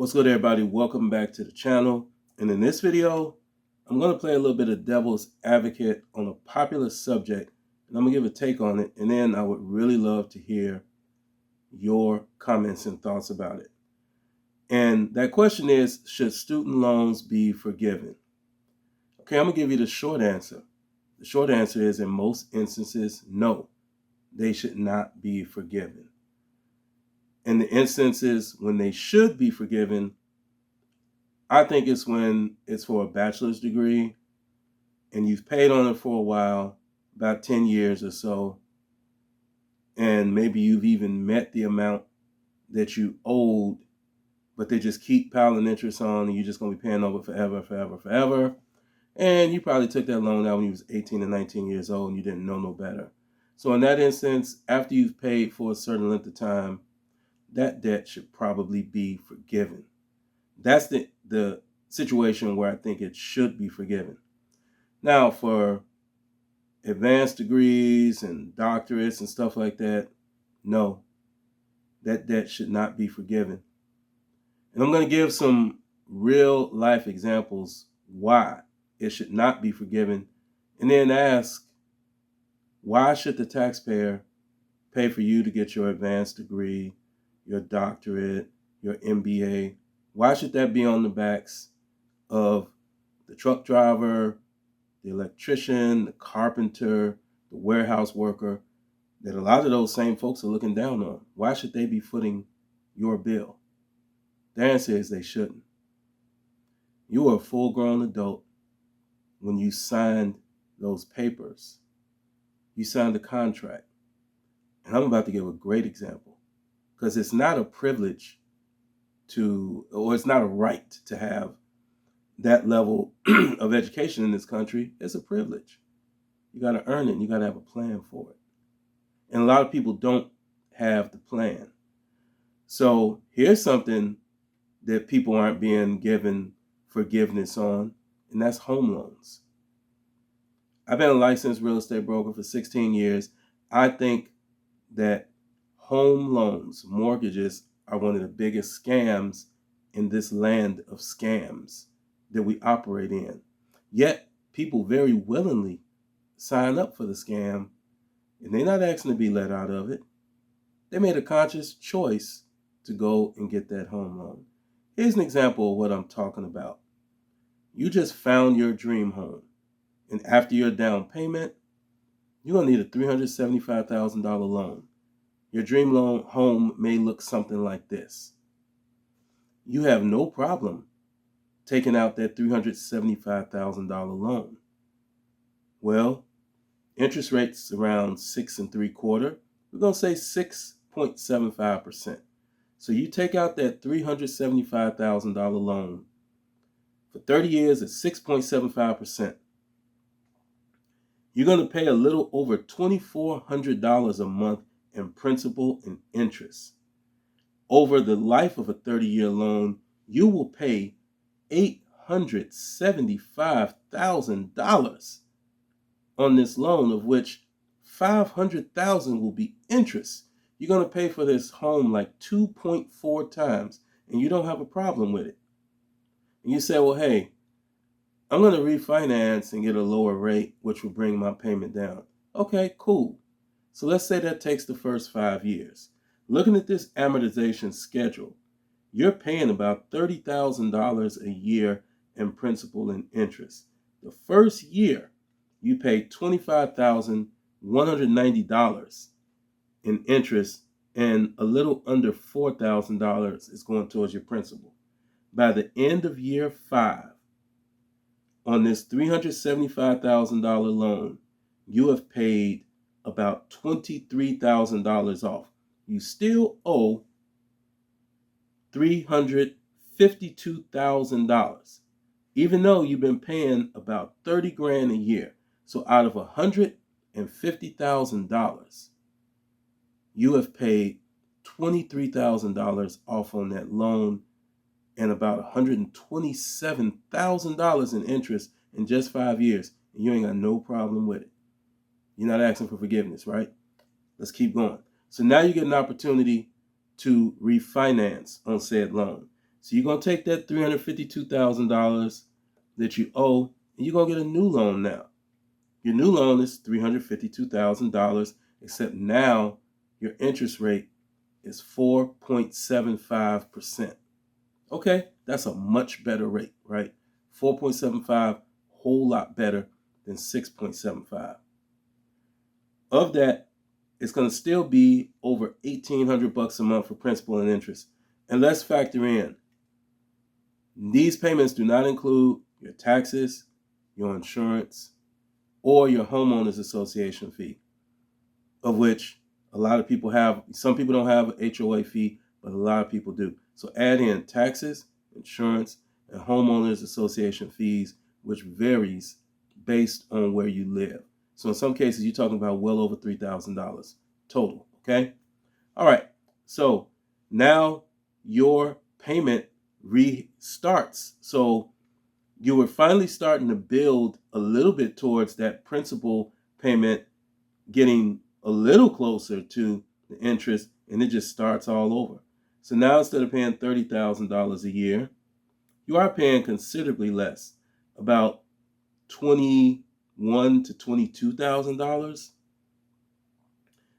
What's good, everybody? Welcome back to the channel. And in this video, I'm going to play a little bit of devil's advocate on a popular subject, and I'm going to give a take on it, and then I would really love to hear your comments and thoughts about it. And that question is, should student loans be forgiven? Okay, I'm going to give you the short answer. The short answer is, in most instances, no, they should not be forgiven. In the instances when they should be forgiven, I think it's when it's for a bachelor's degree and you've paid on it for a while, about 10 years or so, and maybe you've even met the amount that you owed, but they just keep piling interest on and you're just going to be paying over forever. And you probably took that loan out when you was 18 or 19 years old and you didn't know no better. So in that instance, after you've paid for a certain length of time, that debt should probably be forgiven. That's the situation where I think it should be forgiven. Now, for advanced degrees and doctorates and stuff like that, no, that debt should not be forgiven. And I'm going to give some real life examples why it should not be forgiven, and then ask, why should the taxpayer pay for you to get your advanced degree, your doctorate, your MBA? Why should that be on the backs of the truck driver, the electrician, the carpenter, the warehouse worker, that a lot of those same folks are looking down on? Why should they be footing your bill? The answer is they shouldn't. You were a full-grown adult when you signed those papers. You signed a contract. And I'm about to give a great example, because it's not a privilege or it's not a right to have that level of education in this country. It's a privilege. You got to earn it, and you got to have a plan for it. And a lot of people don't have the plan. So here's something that people aren't being given forgiveness on, and that's home loans. I've been a licensed real estate broker for 16 years. I think that home loans, mortgages, are one of the biggest scams in this land of scams that we operate in. Yet people very willingly sign up for the scam, and they're not asking to be let out of it. They made a conscious choice to go and get that home loan. Here's an example of what I'm talking about. You just found your dream home, and after your down payment, you're going to need a $375,000 loan. Your dream home may look something like this. You have no problem taking out that $375,000 loan. Well, interest rates around 6 3/4. We're going to say 6.75%. So you take out that $375,000 loan for 30 years at 6.75%. You're going to pay a little over $2,400 a month in principal and interest. Over the life of a 30-year loan, you will pay $875,000 on this loan, of which $500,000 will be interest. You're going to pay for this home like 2.4 times, and you don't have a problem with it. And you say, well, hey, I'm going to refinance and get a lower rate, which will bring my payment down. Okay, cool. So let's say that takes the first 5 years. Looking at this amortization schedule, you're paying about $30,000 a year in principal and interest. The first year, you pay $25,190 in interest, and a little under $4,000 is going towards your principal. By the end of year 5, on this $375,000 loan, you have paid about $23,000 off. You still owe $352,000, even though you've been paying about $30,000 a year. So out of $150,000, you have paid $23,000 off on that loan, and about $127,000 in interest in just 5 years, and you ain't got no problem with it. You're not asking for forgiveness, right? Let's keep going. So now you get an opportunity to refinance on said loan. So you're going to take that $352,000 that you owe, and you're going to get a new loan now. Your new loan is $352,000, except now your interest rate is 4.75%. Okay, that's a much better rate, right? 4.75, whole lot better than 6.75. Of that, it's going to still be over $1,800 a month for principal and interest. And let's factor in, these payments do not include your taxes, your insurance, or your homeowners association fee, of which a lot of people have. Some people don't have an HOA fee, but a lot of people do. So add in taxes, insurance, and homeowners association fees, which varies based on where you live. So in some cases, you're talking about well over $3,000 total, okay? All right, so now your payment restarts. So you were finally starting to build a little bit towards that principal payment, getting a little closer to the interest, and it just starts all over. So now instead of paying $30,000 a year, you are paying considerably less, about $21,000 to $22,000,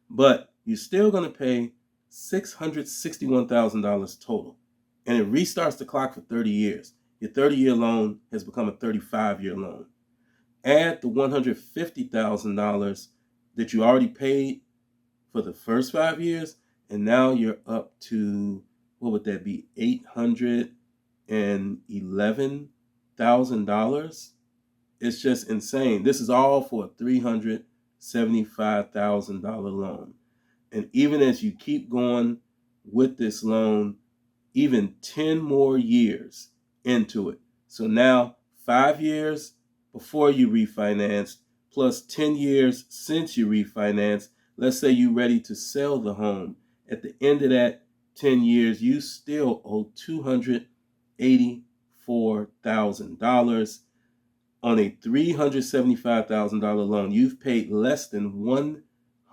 but you're still going to pay $661,000 total, and it restarts the clock for 30 years. Your 30-year loan has become a 35-year loan. Add the $150,000 that you already paid for the first 5 years, and now you're up to, what would that be, $811,000? It's just insane. This is all for a $375,000 loan. And even as you keep going with this loan, even 10 more years into it. So now 5 years before you refinanced, plus 10 years since you refinanced. Let's say you're ready to sell the home. At the end of that 10 years, you still owe $284,000 on a $375,000 loan. You've paid less than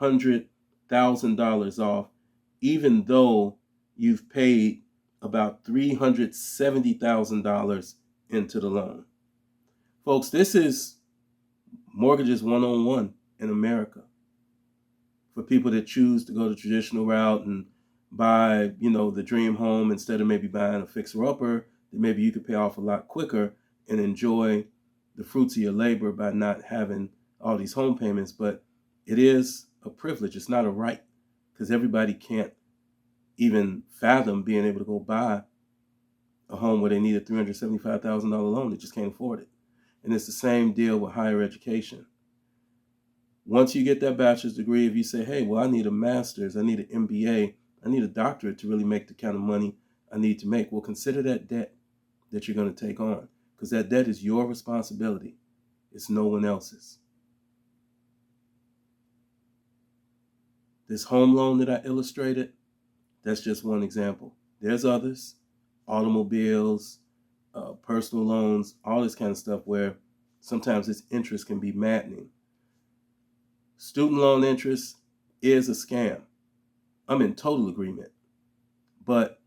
$100,000 off, even though you've paid about $370,000 into the loan. Folks, this is mortgages 101 in America. For people that choose to go the traditional route and buy, the dream home instead of maybe buying a fixer-upper, that maybe you could pay off a lot quicker and enjoy the fruits of your labor by not having all these home payments. But it is a privilege. It's not a right, because everybody can't even fathom being able to go buy a home where they need a $375,000 loan. They just can't afford it. And it's the same deal with higher education. Once you get that bachelor's degree, if you say, hey, well, I need a master's, I need an MBA, I need a doctorate to really make the kind of money I need to make, well, consider that debt that you're going to take on, because that debt is your responsibility. It's no one else's. This home loan that I illustrated, that's just one example. There's others, automobiles, personal loans, all this kind of stuff where sometimes this interest can be maddening. Student loan interest is a scam. I'm in total agreement. But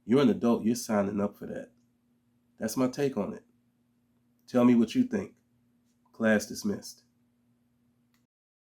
you're an adult, you're signing up for that. That's my take on it. Tell me what you think. Class dismissed.